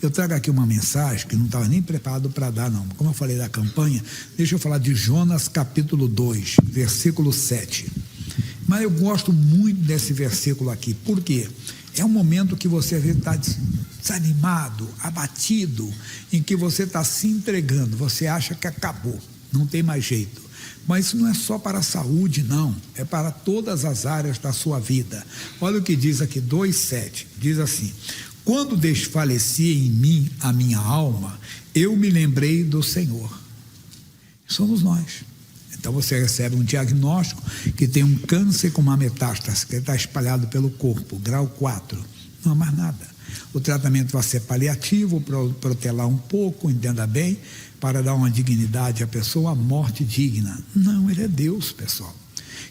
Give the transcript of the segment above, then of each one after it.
Eu trago aqui uma mensagem que não estava nem preparado para dar, não. Como eu falei da campanha, deixa eu falar de Jonas capítulo 2, versículo 7. Mas eu gosto muito desse versículo aqui. Por quê? É um momento que você está desanimado, abatido, em que você está se entregando, você acha que acabou, não tem mais jeito. Mas isso não é só para a saúde, não, é para todas as áreas da sua vida. Olha o que diz aqui, 2,7, diz assim: quando desfalecia em mim a minha alma, eu me lembrei do Senhor. Somos nós. Então você recebe um diagnóstico que tem um câncer com uma metástase, que está espalhado pelo corpo, grau 4, não há mais nada. O tratamento vai ser paliativo, protelar um pouco, entenda bem, para dar uma dignidade à pessoa, a morte digna. Não, ele é Deus, pessoal.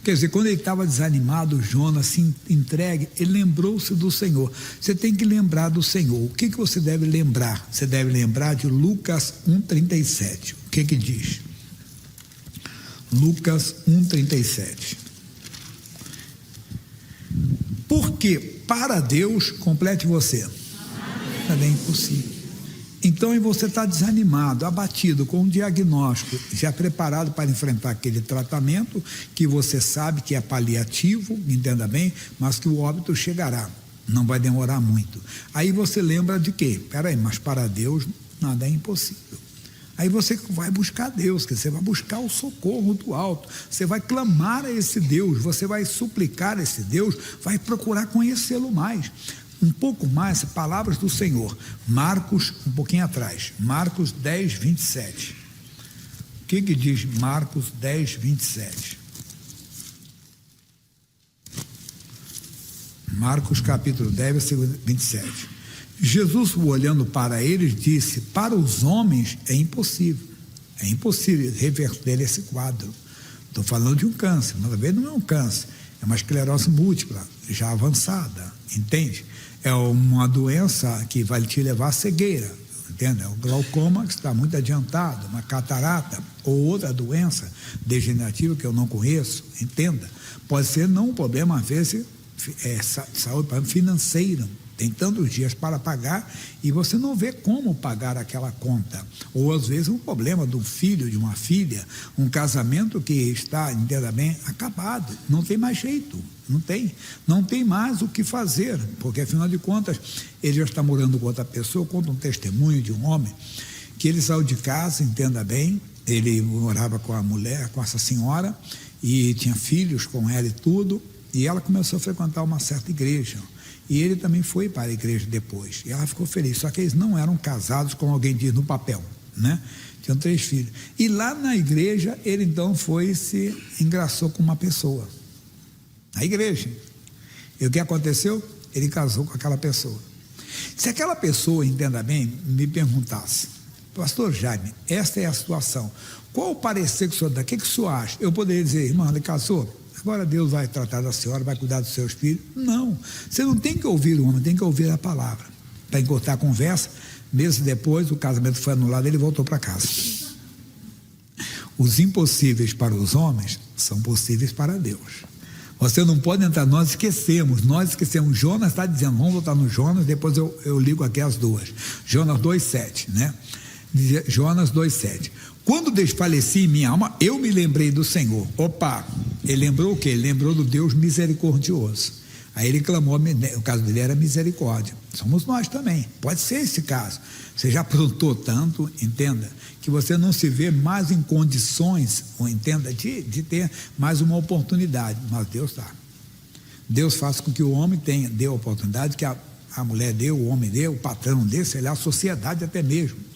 Quer dizer, quando ele estava desanimado, Jonas se entregue, ele lembrou-se do Senhor. Você tem que lembrar do Senhor. O que você deve lembrar? Você deve lembrar de Lucas 1,37. O que diz? Lucas 1,37. Porque para Deus, complete você, nada é impossível. Então você está desanimado, abatido, com um diagnóstico, já preparado para enfrentar aquele tratamento que você sabe que é paliativo, entenda bem, mas que o óbito chegará, não vai demorar muito. Aí você lembra de quê? Peraí, mas para Deus nada é impossível. Aí você vai buscar Deus, que você vai buscar o socorro do alto, você vai clamar a esse Deus, você vai suplicar a esse Deus, vai procurar conhecê-lo mais. Um pouco mais, palavras do Senhor. Marcos, um pouquinho atrás, Marcos 10, 27. O que diz Marcos 10, 27? Marcos capítulo 10, versículo 27. Jesus, olhando para eles, disse: para os homens é impossível reverter esse quadro. Estou falando de um câncer, mas às vezes não é um câncer, é uma esclerose múltipla, já avançada, entende? É uma doença que vai te levar à cegueira, entende? É o glaucoma, que está muito adiantado, uma catarata ou outra doença degenerativa que eu não conheço, entenda? Pode ser não um problema, às vezes, saúde financeira. Tem tantos dias para pagar e você não vê como pagar aquela conta. Ou, às vezes, um problema de um filho, de uma filha, um casamento que está, entenda bem, acabado. Não tem mais jeito, não tem mais o que fazer, porque, afinal de contas, ele já está morando com outra pessoa. Conta um testemunho de um homem que ele saiu de casa, entenda bem, ele morava com a mulher, com essa senhora, e tinha filhos com ela e tudo, e ela começou a frequentar uma certa igreja. E ele também foi para a igreja depois. E ela ficou feliz. Só que eles não eram casados, como alguém diz no papel, né? Tinham 3 filhos. E lá na igreja, ele então foi e se engraçou com uma pessoa. Na igreja. E o que aconteceu? Ele casou com aquela pessoa. Se aquela pessoa, entenda bem, me perguntasse: pastor Jaime, esta é a situação, qual o parecer que o senhor dá? O que o senhor acha? Eu poderia dizer: irmão, ele casou, agora Deus vai tratar da senhora, vai cuidar dos seus filhos. Não, você não tem que ouvir o homem, tem que ouvir a palavra. Para encurtar a conversa, meses depois o casamento foi anulado, ele voltou para casa. Os impossíveis para os homens são possíveis para Deus. Você não pode entrar, nós esquecemos. Jonas está dizendo, vamos voltar no Jonas, depois eu ligo aqui as duas. Jonas 2,7, né? Jonas 2,7. Quando desfaleci em minha alma, eu me lembrei do Senhor. Opa, ele lembrou o quê? Ele lembrou do Deus misericordioso. Aí ele clamou, o caso dele era misericórdia. Somos nós também, pode ser esse caso. Você já aprontou tanto, entenda, que você não se vê mais em condições, ou entenda, de ter mais uma oportunidade. Mas Deus está. Deus faz com que o homem dê a oportunidade, que a mulher dê, o homem dê, o patrão dê, sei lá, a sociedade até mesmo.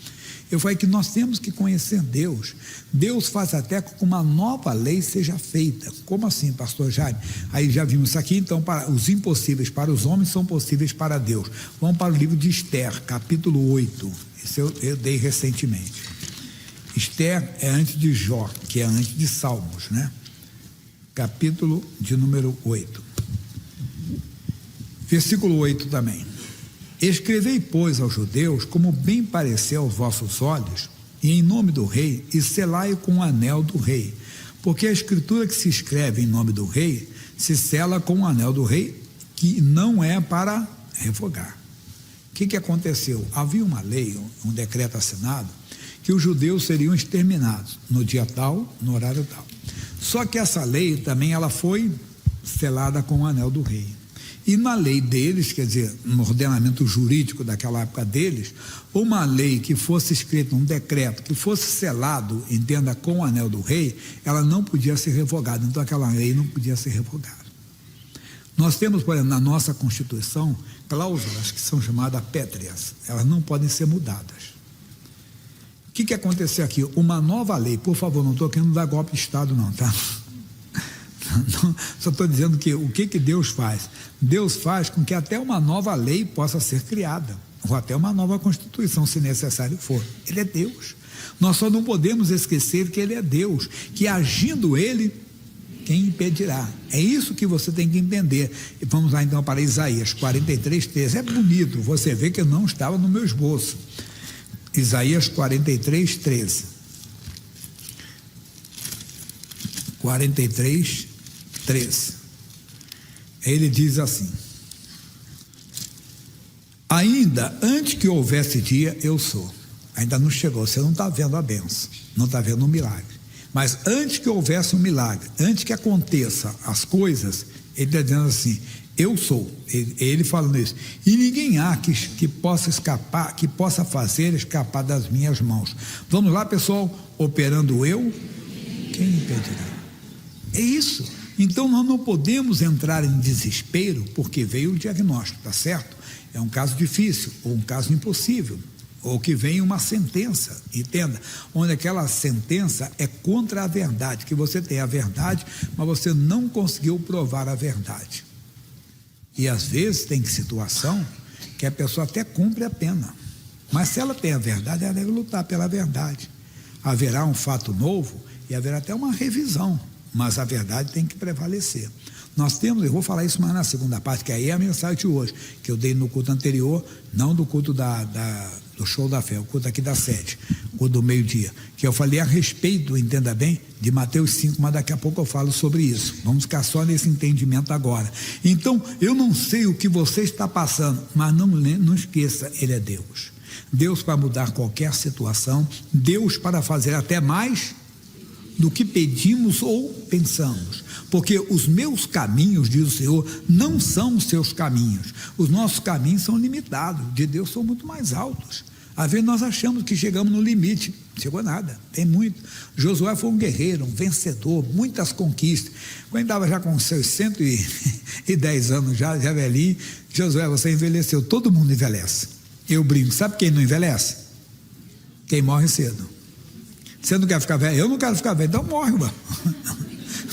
Eu falei que nós temos que conhecer Deus. Deus faz até com que uma nova lei seja feita. Como assim, pastor Jaime? Aí já vimos isso aqui. Então, os impossíveis para os homens são possíveis para Deus. Vamos para o livro de Esther, capítulo 8. Isso eu dei recentemente. Esther é antes de Jó, que é antes de Salmos, né? Capítulo de número 8. Versículo 8 também. Escrevei, pois, aos judeus, como bem parecer aos vossos olhos, e em nome do rei, e selai com o anel do rei, porque a escritura que se escreve em nome do rei, se sela com o anel do rei, que não é para revogar. O que aconteceu? Havia uma lei, um decreto assinado, que os judeus seriam exterminados no dia tal, no horário tal. Só que essa lei também ela foi selada com o anel do rei. E na lei deles, quer dizer, no ordenamento jurídico daquela época deles, uma lei que fosse escrita, um decreto, que fosse selado, entenda, com o anel do rei, ela não podia ser revogada. Então aquela lei não podia ser revogada. Nós temos, por exemplo, na nossa Constituição, cláusulas que são chamadas pétreas. Elas não podem ser mudadas. O que aconteceu aqui? Uma nova lei, por favor, não estou querendo dar golpe de Estado não, tá? Não, só estou dizendo que o que Deus faz? Deus faz com que até uma nova lei possa ser criada, ou até uma nova Constituição, se necessário for. Ele é Deus. Nós só não podemos esquecer que Ele é Deus, que agindo Ele, quem impedirá? É isso que você tem que entender. E vamos lá então para Isaías 43, 13. É bonito, você vê que eu não estava no meu esboço. Isaías 43, 13. 43, 13. Ele diz assim: ainda antes que houvesse dia, eu sou. Ainda não chegou, você não está vendo a bênção, não está vendo o milagre. Mas antes que houvesse um milagre, antes que aconteça as coisas, ele está dizendo assim: eu sou. Ele falando isso. E ninguém há que possa escapar, que possa fazer escapar das minhas mãos. Vamos lá, pessoal, operando eu, quem impedirá? É isso. Então nós não podemos entrar em desespero porque veio o diagnóstico, tá certo? É um caso difícil ou um caso impossível, ou que vem uma sentença, entenda, onde aquela sentença é contra a verdade, que você tem a verdade, mas você não conseguiu provar a verdade. E às vezes tem situação que a pessoa até cumpre a pena, mas se ela tem a verdade, ela deve lutar pela verdade. Haverá um fato novo e haverá até uma revisão, mas a verdade tem que prevalecer. Nós temos, eu vou falar isso mais na segunda parte, que aí é a mensagem de hoje, que eu dei no culto anterior, não do culto do show da fé, o culto aqui da 7, o culto do meio-dia, que eu falei a respeito, entenda bem, de Mateus 5, mas daqui a pouco eu falo sobre isso. Vamos ficar só nesse entendimento agora. Então, eu não sei o que você está passando, mas não esqueça, Ele é Deus. Deus para mudar qualquer situação, Deus para fazer até mais do que pedimos ou pensamos, porque os meus caminhos, diz o Senhor, não são os seus caminhos. Os nossos caminhos são limitados, de Deus são muito mais altos. Às vezes nós achamos que chegamos no limite, não chegou nada, tem muito. Josué foi um guerreiro, um vencedor, muitas conquistas. Quando estava já com seus 110 anos, já velhinho, Josué, você envelheceu, todo mundo envelhece. Eu brinco, sabe quem não envelhece? Quem morre cedo. Você não quer ficar velho? Eu não quero ficar velho, então morre, mano.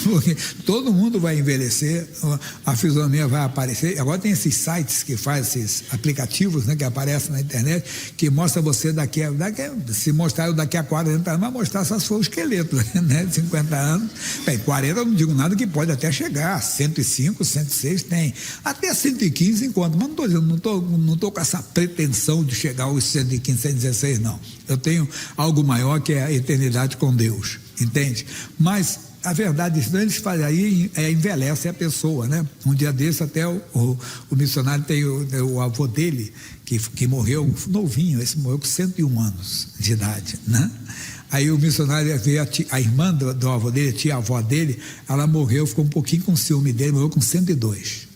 Porque todo mundo vai envelhecer, a fisionomia vai aparecer. Agora tem esses sites que fazem esses aplicativos, né, que aparecem na internet, que mostra você se mostrar eu daqui a 40 anos, vai mostrar só se for o esqueleto, né, 50 anos. Bem, 40 eu não digo nada, que pode até chegar, 105, 106 tem, até 115 enquanto, mas não estou dizendo, não estou com essa pretensão de chegar aos 115, 116 não. Eu tenho algo maior que é a eternidade com Deus, entende? Mas a verdade, eles fazem aí, envelhece a pessoa, né? Um dia desse até o missionário tem o avô dele, que morreu novinho, esse morreu com 101 anos de idade, né? Aí o missionário veio, a irmã do avô dele, a tia-avó dele, ela morreu, ficou um pouquinho com ciúme dele, morreu com 102.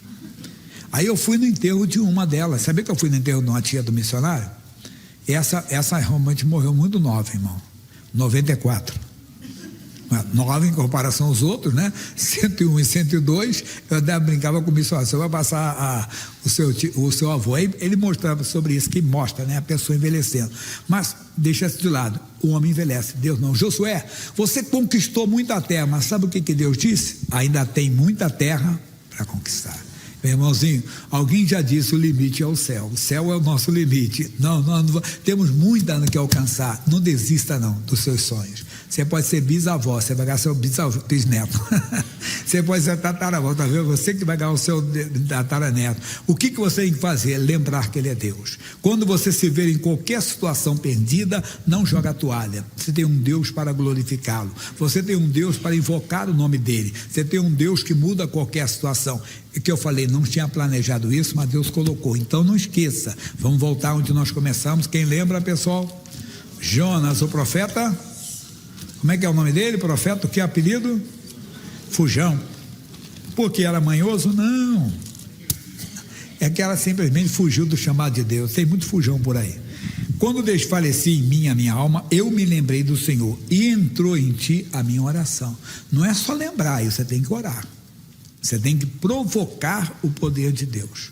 Aí eu fui no enterro de uma delas. Sabia que eu fui no enterro de uma tia do missionário? Essa realmente morreu muito nova, irmão, 94. Nova em comparação aos outros, né? 101 e 102, eu até brincava com o missionário, você vai passar o seu avô, aí ele mostrava sobre isso, que mostra, né, a pessoa envelhecendo, mas deixa isso de lado, o homem envelhece, Deus não. Josué, você conquistou muita terra, mas sabe o que Deus disse? Ainda tem muita terra para conquistar. Meu irmãozinho, alguém já disse, o limite é o céu é o nosso limite. Não, temos muita que alcançar, não desista não dos seus sonhos. Você pode ser bisavó, você vai ganhar seu bisneto. Você pode ser tataravó, tá vendo? Você que vai ganhar o seu tataraneto. O que você tem que fazer? Lembrar que Ele é Deus. Quando você se ver em qualquer situação perdida, não joga a toalha. Você tem um Deus para glorificá-lo. Você tem um Deus para invocar o nome dEle. Você tem um Deus que muda qualquer situação. E que eu falei, não tinha planejado isso, mas Deus colocou. Então não esqueça. Vamos voltar onde nós começamos. Quem lembra, pessoal? Jonas, o profeta. Como é que é o nome dele? Profeta, o que é apelido? Fujão. Porque era manhoso? Não. É que ela simplesmente fugiu do chamado de Deus. Tem muito fujão por aí. Quando desfaleci em mim a minha alma, eu me lembrei do Senhor e entrou em ti a minha oração. Não é só lembrar, você tem que orar. Você tem que provocar o poder de Deus.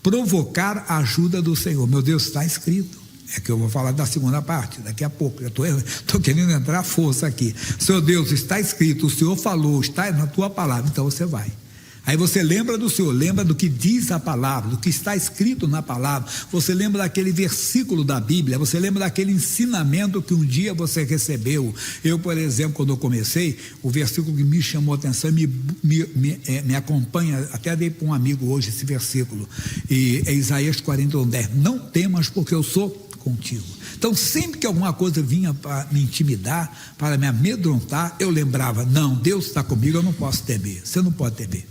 Provocar a ajuda do Senhor. Meu Deus, está escrito. É que eu vou falar da segunda parte, daqui a pouco. Eu estou querendo entrar à força aqui. Seu Deus, está escrito, o Senhor falou, está na tua palavra, então você vai. Aí você lembra do Senhor, lembra do que diz a palavra, do que está escrito na palavra. Você lembra daquele versículo da Bíblia, você lembra daquele ensinamento que um dia você recebeu. Eu, por exemplo, quando eu comecei, o versículo que me chamou a atenção, me acompanha, até dei para um amigo hoje esse versículo, e é Isaías 41:10. Não temas, porque eu sou contigo. Então, sempre que alguma coisa vinha para me intimidar, para me amedrontar, eu lembrava, não, Deus está comigo, eu não posso temer. Você não pode temer.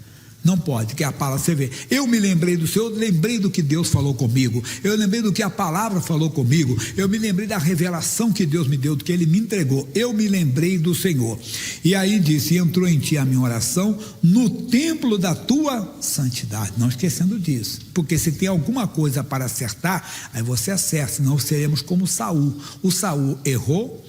Não pode, que a palavra, você vê, eu me lembrei do Senhor, lembrei do que Deus falou comigo, eu lembrei do que a palavra falou comigo, eu me lembrei da revelação que Deus me deu, do que Ele me entregou, eu me lembrei do Senhor. E aí disse, entrou em ti a minha oração, no templo da tua santidade, não esquecendo disso, porque se tem alguma coisa para acertar, aí você acerta, senão seremos como Saul. O Saul errou.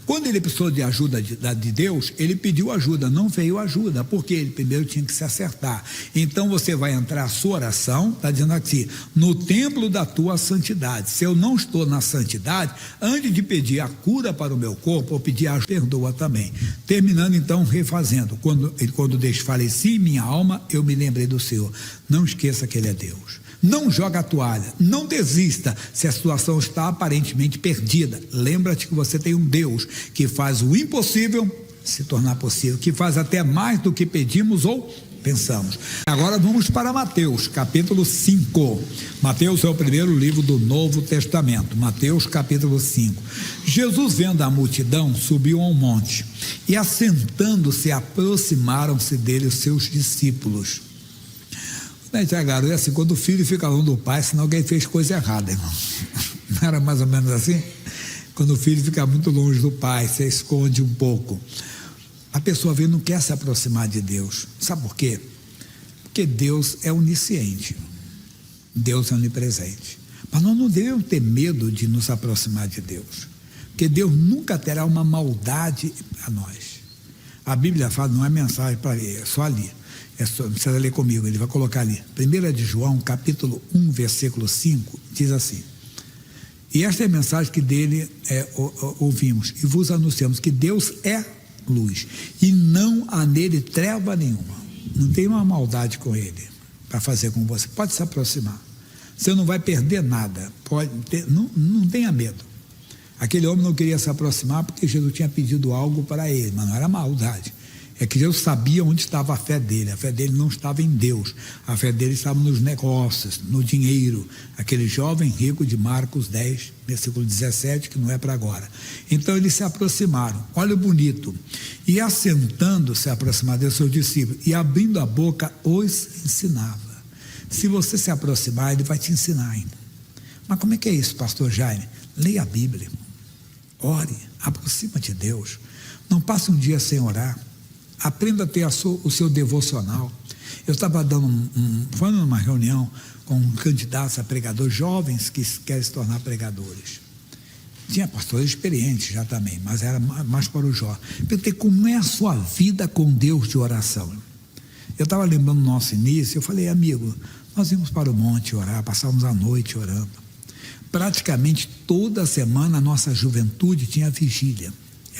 Quando ele precisou de ajuda de Deus, ele pediu ajuda, não veio ajuda, porque ele primeiro tinha que se acertar. Então você vai entrar a sua oração, está dizendo aqui, no templo da tua santidade. Se eu não estou na santidade, antes de pedir a cura para o meu corpo, eu pedir a perdoa também. Terminando então, refazendo, quando desfaleci minha alma, eu me lembrei do Senhor. Não esqueça que Ele é Deus. Não joga a toalha, não desista se a situação está aparentemente perdida. Lembra-te que você tem um Deus que faz o impossível se tornar possível, que faz até mais do que pedimos ou pensamos. Agora vamos para Mateus, capítulo 5. Mateus é o primeiro livro do Novo Testamento. Mateus, capítulo 5. Jesus, vendo a multidão, subiu a um monte e, assentando-se, aproximaram-se dele os seus discípulos. Garoto, é assim, quando o filho fica longe do pai, senão alguém fez coisa errada, irmão. Não era mais ou menos assim? Quando o filho fica muito longe do pai, você esconde um pouco. A pessoa vê, não quer se aproximar de Deus. Sabe por quê? Porque Deus é onisciente. Deus é onipresente. Mas nós não devemos ter medo de nos aproximar de Deus. Porque Deus nunca terá uma maldade a nós. A Bíblia fala, não é mensagem para ler, é só ali. Não precisa ler comigo, ele vai colocar ali. 1 de João, capítulo 1, versículo 5, diz assim: e esta é a mensagem que dele ouvimos e vos anunciamos, que Deus é luz e não há nele treva nenhuma. Não tem uma maldade com ele para fazer com você. Pode se aproximar, você não vai perder nada. Não tenha medo. Aquele homem não queria se aproximar porque Jesus tinha pedido algo para ele, mas não era maldade. É que Deus sabia onde estava a fé dele. A fé dele não estava em Deus, a fé dele estava nos negócios, no dinheiro. Aquele jovem rico de Marcos 10, versículo 17, que não é para agora. Então eles se aproximaram, olha o bonito, e assentando-se, aproximado dos seus discípulos, e abrindo a boca, os ensinava. Se você se aproximar, ele vai te ensinar ainda. Mas como é que é isso, pastor Jaime? Leia a Bíblia, ore, aproxima-te de Deus. Não passe um dia sem orar. Aprenda a ter o seu devocional. Eu estava falando numa reunião com candidatos a pregadores, jovens que querem se tornar pregadores. Tinha pastores experientes já também, mas era mais para o jovem. Perguntei, como é a sua vida com Deus de oração? Eu estava lembrando do nosso início, eu falei, amigo, nós íamos para o monte orar, passávamos a noite orando. Praticamente toda semana a nossa juventude tinha vigília.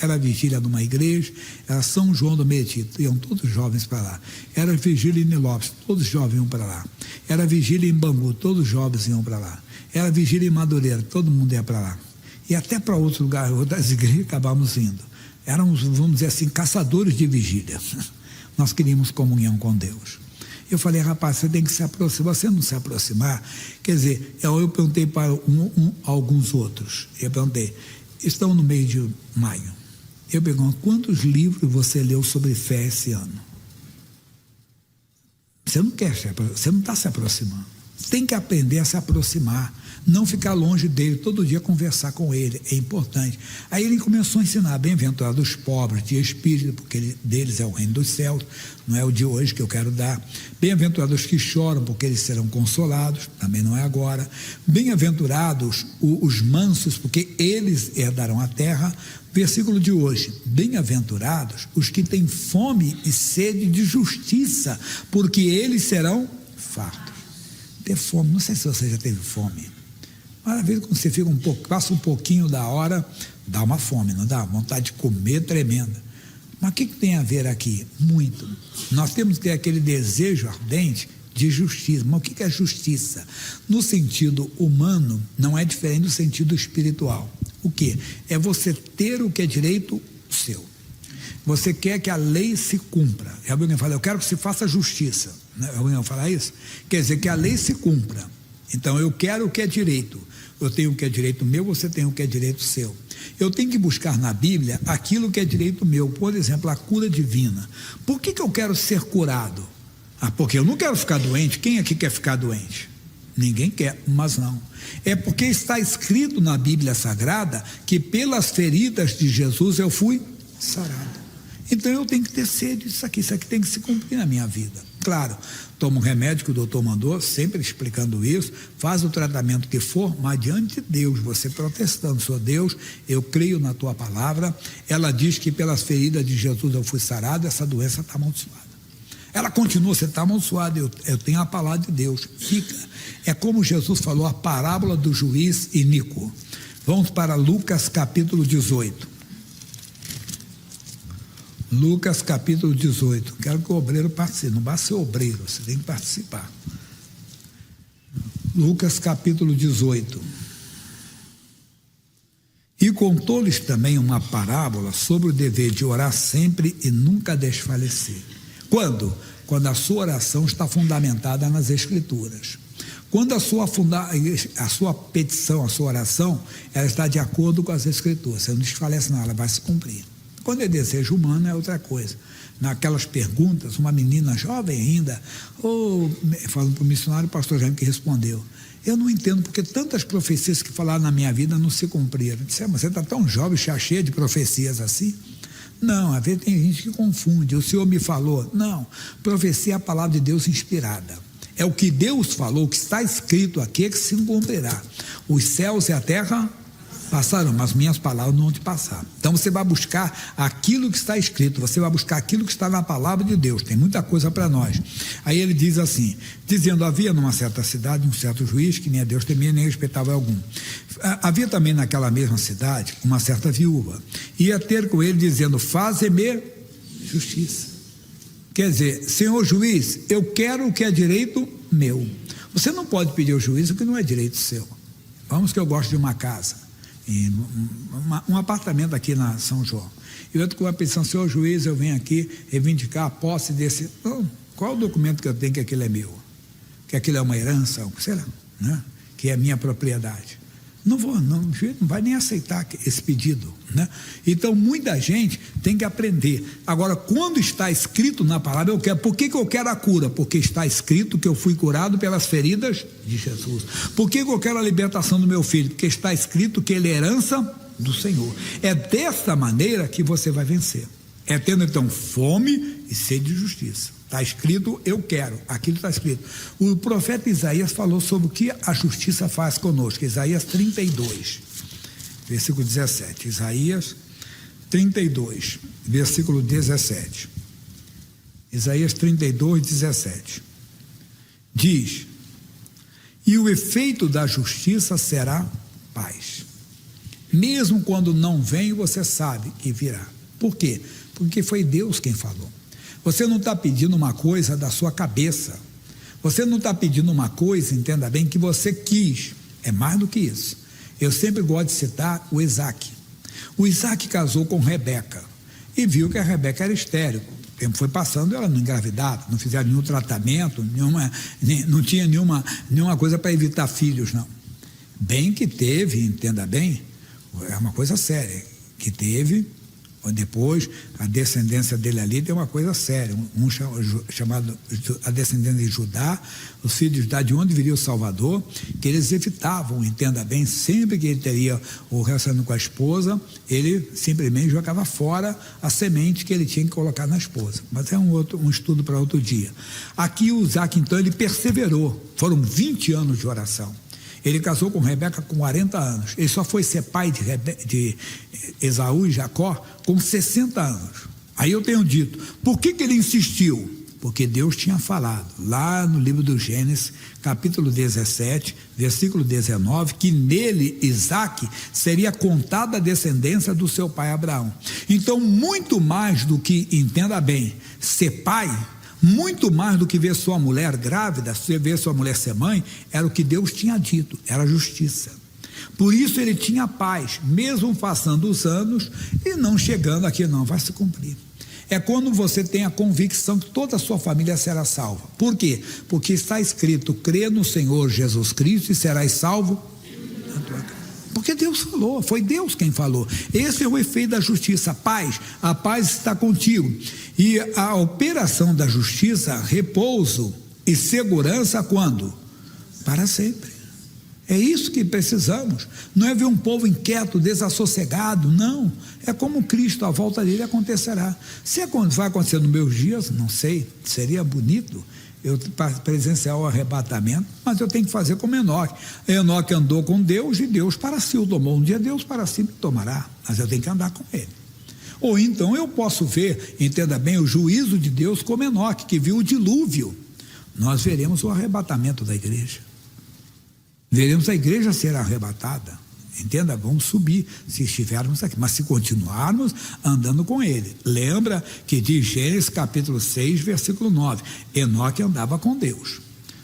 Era vigília numa igreja, era São João do Meriti, iam todos jovens para lá. Era vigília em Nilópolis, todos os jovens iam para lá. Era vigília em Bangu, todos os jovens iam para lá. Era vigília em Madureira, todo mundo ia para lá. e até para outro lugar, outras igrejas acabamos indo. Éramos, vamos dizer assim, caçadores de vigília. Nós queríamos comunhão com Deus. Eu falei, rapaz, você tem que se aproximar. Você não se aproximar, quer dizer, eu perguntei para alguns outros, eu perguntei, estão no mês de maio, eu pergunto, quantos livros você leu sobre fé esse ano? Você não está se aproximando. Tem que aprender a se aproximar, não ficar longe dele, todo dia conversar com ele, é importante. Aí ele começou a ensinar, bem-aventurados os pobres de espírito, porque deles é o reino dos céus, não é o de hoje que eu quero dar. Bem-aventurados os que choram, porque eles serão consolados, também não é agora. Bem-aventurados os mansos, porque eles herdarão a terra. Versículo de hoje, bem-aventurados os que têm fome e sede de justiça, porque eles serão fartos. Ter fome, não sei se você já teve fome, mas às vezes quando você fica passa um pouquinho da hora, dá uma fome, não dá? Vontade de comer tremenda. Mas o que tem a ver aqui? Muito. Nós temos que ter aquele desejo ardente de justiça. Mas o que é justiça? No sentido humano, não é diferente do sentido espiritual. O que? É você ter o que é direito seu. Você quer que a lei se cumpra. Alguém fala, eu quero que se faça justiça. Alguém vai falar isso? Quer dizer, que a lei se cumpra. Então, eu quero o que é direito. Eu tenho o que é direito meu, você tem o que é direito seu. Eu tenho que buscar na Bíblia aquilo que é direito meu. Por exemplo, a cura divina. Por que eu quero ser curado? Porque eu não quero ficar doente. Quem aqui quer ficar doente? Ninguém quer, mas não. É porque está escrito na Bíblia Sagrada que pelas feridas de Jesus eu fui sarado. Então eu tenho que ter sede disso aqui tem que se cumprir na minha vida. Claro, toma um remédio que o doutor mandou, sempre explicando isso, faz o tratamento que for, mas diante de Deus, você protestando, Senhor Deus, eu creio na tua palavra, ela diz que pelas feridas de Jesus eu fui sarado, essa doença está amaldiçoada. Ela continua, você está amaldiçoado, eu tenho a palavra de Deus, fica. É como Jesus falou, a parábola do juiz iníquo. Vamos para Lucas capítulo 18. Lucas capítulo 18, quero que o obreiro participe, não basta ser obreiro, você tem que participar. Lucas capítulo 18. E contou-lhes também uma parábola sobre o dever de orar sempre e nunca desfalecer. Quando? Quando a sua oração está fundamentada nas Escrituras. Quando a sua petição, a sua oração, ela está de acordo com as Escrituras, você não desfalece não, ela vai se cumprir. Quando é desejo humano é outra coisa. Naquelas perguntas, uma menina jovem ainda, falando para o missionário, o pastor Jaime que respondeu, eu não entendo porque tantas profecias que falaram na minha vida não se cumpriram. Eu disse, mas você está tão jovem, cheia de profecias assim? Não, às vezes tem gente que confunde, o Senhor me falou. Não, profecia é a palavra de Deus inspirada. É o que Deus falou, o que está escrito aqui é que se cumprirá. Os céus e a terra passaram, mas minhas palavras não vão te passar. Então você vai buscar aquilo que está escrito, você vai buscar aquilo que está na palavra de Deus, tem muita coisa para nós. Aí ele diz assim, dizendo, havia numa certa cidade um certo juiz que nem a Deus temia nem respeitava algum. Havia também naquela mesma cidade uma certa viúva, ia ter com ele dizendo, faze-me justiça. Quer dizer, senhor juiz, eu quero o que é direito meu. Você não pode pedir ao juiz o que não é direito seu. Vamos que eu gosto de uma casa, um apartamento aqui na São João, e outro com a petição, senhor juiz, eu venho aqui reivindicar a posse desse. Não, qual o documento que eu tenho que aquilo é meu? Que aquilo é uma herança, sei lá, né? Que é minha propriedade. Não vai nem aceitar esse pedido, né? Então muita gente tem que aprender. Agora, quando está escrito na palavra, eu quero. Por que eu quero a cura? Porque está escrito que eu fui curado pelas feridas de Jesus. Por que eu quero a libertação do meu filho? Porque está escrito que ele é herança do Senhor. É desta maneira que você vai vencer. É tendo então fome e sede de justiça. Está escrito, eu quero, aquilo está escrito. O profeta Isaías falou sobre o que a justiça faz conosco. Isaías 32, versículo 17. Isaías 32, versículo 17. Isaías 32, 17. Diz, e o efeito da justiça será paz. Mesmo quando não vem, você sabe que virá. Por quê? Porque foi Deus quem falou. Você não está pedindo uma coisa da sua cabeça. Você não está pedindo uma coisa, entenda bem, que você quis. É mais do que isso. Eu sempre gosto de citar o Isaac. O Isaac casou com Rebeca e viu que a Rebeca era estéril. O tempo foi passando, ela não engravidava, não fizeram nenhum tratamento, não tinha nenhuma coisa para evitar filhos, não. Bem que teve, entenda bem, é uma coisa séria, que teve, depois a descendência dele ali tem uma coisa séria, chamado a descendência de Judá, os filhos de Judá, de onde viria o Salvador, que eles evitavam, entenda bem, sempre que ele teria o relacionamento com a esposa, ele simplesmente jogava fora a semente que ele tinha que colocar na esposa, mas é um estudo para outro dia. Aqui o Isaac, então, ele perseverou, foram 20 anos de oração. Ele casou com Rebeca com 40 anos. Ele só foi ser pai de Esaú e Jacó com 60 anos. Aí eu tenho dito, por que ele insistiu? Porque Deus tinha falado, lá no livro do Gênesis, capítulo 17, versículo 19, que nele, Isaac, seria contada a descendência do seu pai Abraão. Então, muito mais do que, entenda bem, ser pai, muito mais do que ver sua mulher grávida, ver sua mulher ser mãe, era o que Deus tinha dito, era justiça. Por isso ele tinha paz, mesmo passando os anos e não chegando aqui, não, vai se cumprir. É quando você tem a convicção que toda a sua família será salva. Por quê? Porque está escrito, crê no Senhor Jesus Cristo e serás salvo na tua casa. Porque Deus falou, foi Deus quem falou. Esse é o efeito da justiça, paz, a paz está contigo. E a operação da justiça, repouso e segurança quando? Para sempre. É isso que precisamos. Não é ver um povo inquieto, desassossegado, não. É como Cristo, a volta dele acontecerá. Se vai acontecer nos meus dias, não sei, seria bonito eu presenciar o arrebatamento, mas eu tenho que fazer como Enoque. Enoque andou com Deus e Deus para si o tomou. Um dia Deus para si me tomará, mas eu tenho que andar com ele. Ou então eu posso ver, entenda bem, o juízo de Deus como Enoque, que viu o dilúvio. Nós veremos o arrebatamento da igreja. Veremos a igreja ser arrebatada. Entenda, vamos subir se estivermos aqui, mas se continuarmos andando com ele. Lembra que diz Gênesis capítulo 6, versículo 9, Enoque andava com Deus.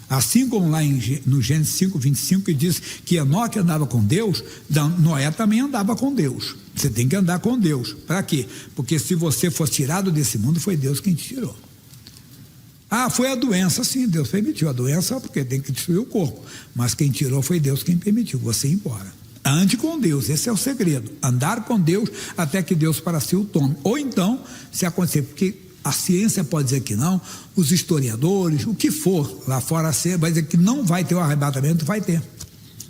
Assim como lá no Gênesis 5, 25, que diz que Enoque andava com Deus, Noé também andava com Deus. Você tem que andar com Deus. Para quê? Porque se você for tirado desse mundo, foi Deus quem te tirou. Ah, foi a doença, sim, Deus permitiu. A doença porque tem que destruir o corpo. Mas quem tirou foi Deus quem permitiu você ir embora. Ande com Deus, esse é o segredo. Andar com Deus até que Deus para si o tome. Ou então, se acontecer, porque a ciência pode dizer que não, os historiadores, o que for lá fora vai dizer que não vai ter o arrebatamento, vai ter.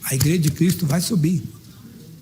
A igreja de Cristo vai subir.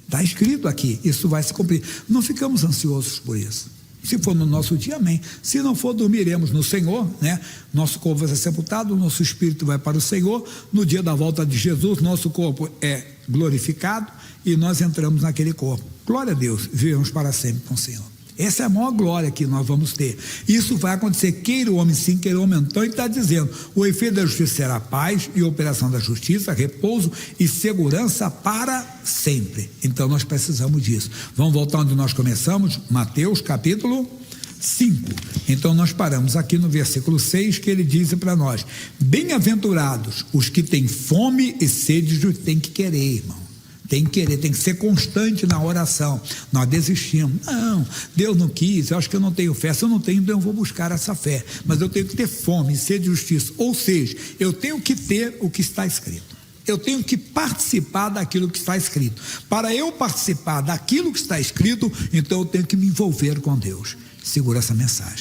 Está escrito aqui, isso vai se cumprir. Não ficamos ansiosos por isso. Se for no nosso dia, amém. Se não for, dormiremos no Senhor, né? Nosso corpo vai ser sepultado, nosso espírito vai para o Senhor. No dia da volta de Jesus, nosso corpo é glorificado e nós entramos naquele corpo. Glória a Deus, vivemos para sempre com o Senhor. Essa é a maior glória que nós vamos ter. Isso vai acontecer, queira o homem sim, queira o homem não. Então ele está dizendo, o efeito da justiça será paz e operação da justiça, repouso e segurança para sempre. Então nós precisamos disso. Vamos voltar onde nós começamos, Mateus capítulo 5. Então nós paramos aqui no versículo 6, que ele diz para nós, bem-aventurados os que têm fome e sede, tem que querer, irmão. Tem que querer, tem que ser constante na oração. Nós desistimos. Não, Deus não quis, eu acho que eu não tenho fé. Se eu não tenho, então eu vou buscar essa fé. Mas eu tenho que ter fome, sede de justiça. Ou seja, eu tenho que ter o que está escrito. Eu tenho que participar daquilo que está escrito. Para eu participar daquilo que está escrito, então eu tenho que me envolver com Deus. Segura essa mensagem.